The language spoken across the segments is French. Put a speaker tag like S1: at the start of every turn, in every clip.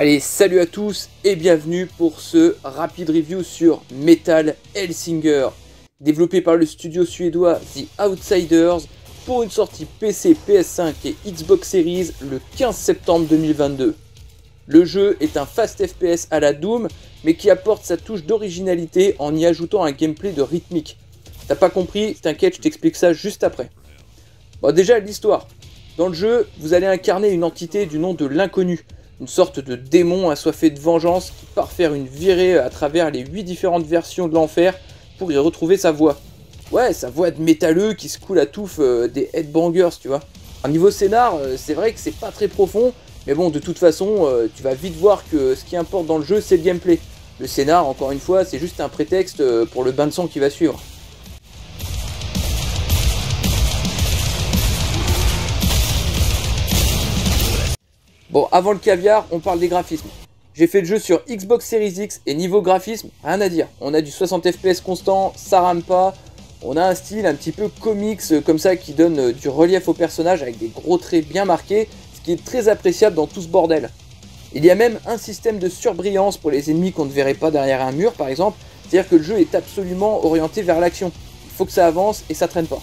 S1: Allez, salut à tous et bienvenue pour ce rapide review sur Metal Hellsinger, développé par le studio suédois The Outsiders pour une sortie PC, PS5 et Xbox Series le 15 septembre 2022. Le jeu est un fast FPS à la Doom, mais qui apporte sa touche d'originalité en y ajoutant un gameplay de rythmique. T'as pas compris? T'inquiète, je t'explique ça juste après. Bon, déjà l'histoire. Dans le jeu, vous allez incarner une entité du nom de l'Inconnu, une sorte de démon assoiffé de vengeance qui part faire une virée à travers les 8 différentes versions de l'enfer pour y retrouver sa voix. Ouais, sa voix de métalleux qui se coule à touffe des headbangers, tu vois. Au niveau scénar, c'est vrai que c'est pas très profond, mais bon, de toute façon, tu vas vite voir que ce qui importe dans le jeu, c'est le gameplay. Le scénar, encore une fois, c'est juste un prétexte pour le bain de sang qui va suivre. Bon, avant le caviar, on parle des graphismes. J'ai fait le jeu sur Xbox Series X et niveau graphisme, rien à dire. On a du 60 FPS constant, ça rame pas. On a un style un petit peu comics comme ça qui donne du relief au personnage avec des gros traits bien marqués, ce qui est très appréciable dans tout ce bordel. Il y a même un système de surbrillance pour les ennemis qu'on ne verrait pas derrière un mur par exemple, c'est-à-dire que le jeu est absolument orienté vers l'action. Il faut que ça avance et ça traîne pas.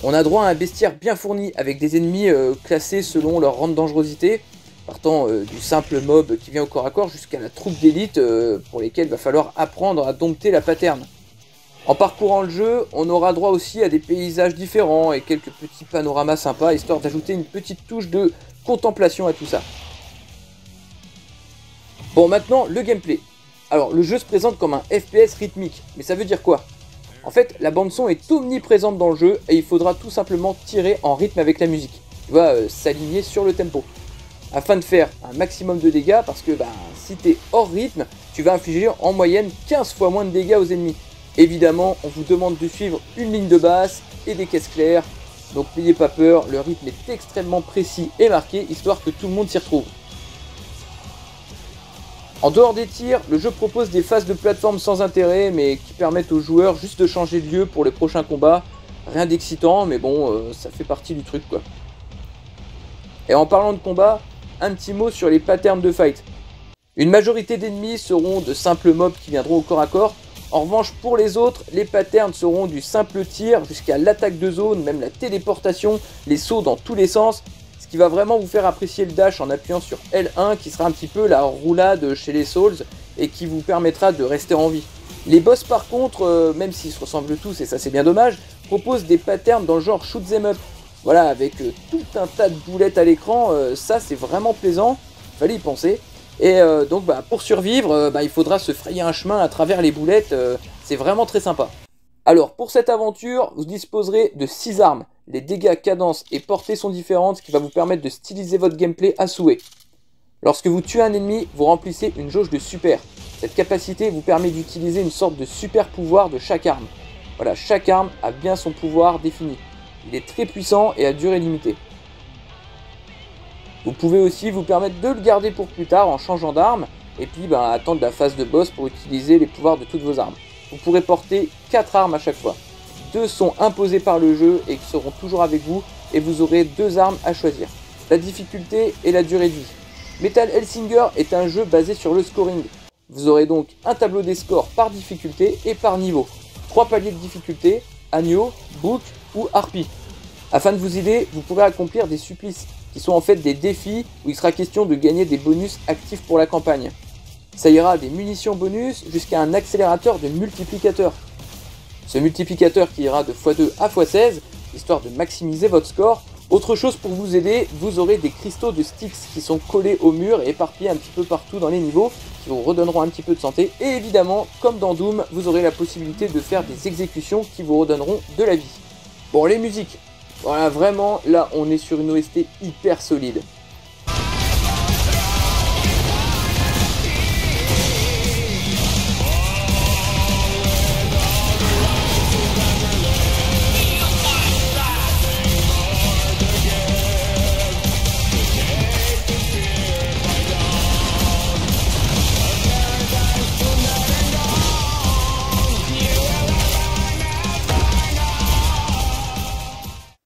S1: On a droit à un bestiaire bien fourni avec des ennemis classés selon leur rang de dangerosité, partant du simple mob qui vient au corps à corps jusqu'à la troupe d'élite pour lesquels il va falloir apprendre à dompter la paterne. En parcourant le jeu, on aura droit aussi à des paysages différents et quelques petits panoramas sympas, histoire d'ajouter une petite touche de contemplation à tout ça. Bon, maintenant, le gameplay. Alors, le jeu se présente comme un FPS rythmique, mais ça veut dire quoi? En fait, la bande-son est omniprésente dans le jeu et il faudra tout simplement tirer en rythme avec la musique. Tu vas s'aligner sur le tempo, afin de faire un maximum de dégâts, parce que si tu es hors rythme, tu vas infliger en moyenne 15 fois moins de dégâts aux ennemis. Évidemment, on vous demande de suivre une ligne de basse et des caisses claires, donc n'ayez pas peur, le rythme est extrêmement précis et marqué, histoire que tout le monde s'y retrouve. En dehors des tirs, le jeu propose des phases de plateforme sans intérêt, mais qui permettent aux joueurs juste de changer de lieu pour les prochains combats. Rien d'excitant, mais bon, ça fait partie du truc quoi. Et en parlant de combat, un petit mot sur les patterns de fight. Une majorité d'ennemis seront de simples mobs qui viendront au corps à corps. En revanche, pour les autres, les patterns seront du simple tir jusqu'à l'attaque de zone, même la téléportation, les sauts dans tous les sens, ce qui va vraiment vous faire apprécier le dash en appuyant sur L1, qui sera un petit peu la roulade chez les Souls et qui vous permettra de rester en vie. Les boss par contre, même s'ils se ressemblent tous, et ça c'est bien dommage, proposent des patterns dans le genre shoot 'em up. Voilà, avec tout un tas de boulettes à l'écran, ça c'est vraiment plaisant, fallait y penser. Et donc pour survivre, il faudra se frayer un chemin à travers les boulettes, c'est vraiment très sympa. Alors pour cette aventure, vous disposerez de 6 armes. Les dégâts, cadences et portées sont différentes, ce qui va vous permettre de styliser votre gameplay à souhait. Lorsque vous tuez un ennemi, vous remplissez une jauge de super. Cette capacité vous permet d'utiliser une sorte de super pouvoir de chaque arme. Voilà, chaque arme a bien son pouvoir défini. Il est très puissant et à durée limitée. Vous pouvez aussi vous permettre de le garder pour plus tard en changeant d'arme et puis attendre la phase de boss pour utiliser les pouvoirs de toutes vos armes. Vous pourrez porter 4 armes à chaque fois. 2 sont imposées par le jeu et seront toujours avec vous et vous aurez 2 armes à choisir. La difficulté et la durée de vie. Metal Hellsinger est un jeu basé sur le scoring. Vous aurez donc un tableau des scores par difficulté et par niveau. 3 paliers de difficulté, agneau, bouc ou harpie. Afin de vous aider, vous pourrez accomplir des supplices, qui sont en fait des défis où il sera question de gagner des bonus actifs pour la campagne. Ça ira des munitions bonus jusqu'à un accélérateur de multiplicateur. Ce multiplicateur qui ira de x2 à x16, histoire de maximiser votre score. Autre chose pour vous aider, vous aurez des cristaux de Styx qui sont collés au mur et éparpillés un petit peu partout dans les niveaux, qui vous redonneront un petit peu de santé. Et évidemment, comme dans Doom, vous aurez la possibilité de faire des exécutions qui vous redonneront de la vie. Bon, les musiques. Voilà, vraiment, là, on est sur une OST hyper solide.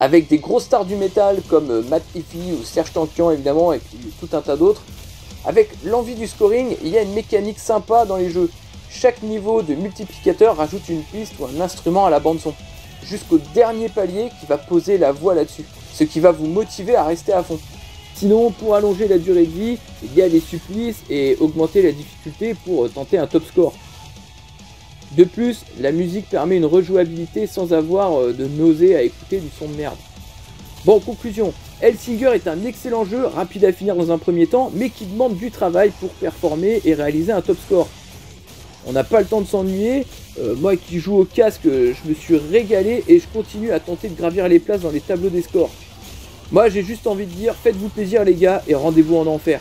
S1: avec des grosses stars du métal comme Matt Heafy ou Serj Tankian évidemment, et puis tout un tas d'autres. Avec l'envie du scoring, il y a une mécanique sympa dans les jeux. Chaque niveau de multiplicateur rajoute une piste ou un instrument à la bande son, jusqu'au dernier palier qui va poser la voix là-dessus, ce qui va vous motiver à rester à fond. Sinon, pour allonger la durée de vie, il y a des supplices et augmenter la difficulté pour tenter un top score. De plus, la musique permet une rejouabilité sans avoir de nausée à écouter du son de merde. Bon, conclusion, Hellsinger est un excellent jeu, rapide à finir dans un premier temps, mais qui demande du travail pour performer et réaliser un top score. On n'a pas le temps de s'ennuyer, moi qui joue au casque, je me suis régalé et je continue à tenter de gravir les places dans les tableaux des scores. Moi j'ai juste envie de dire, faites-vous plaisir les gars et rendez-vous en enfer.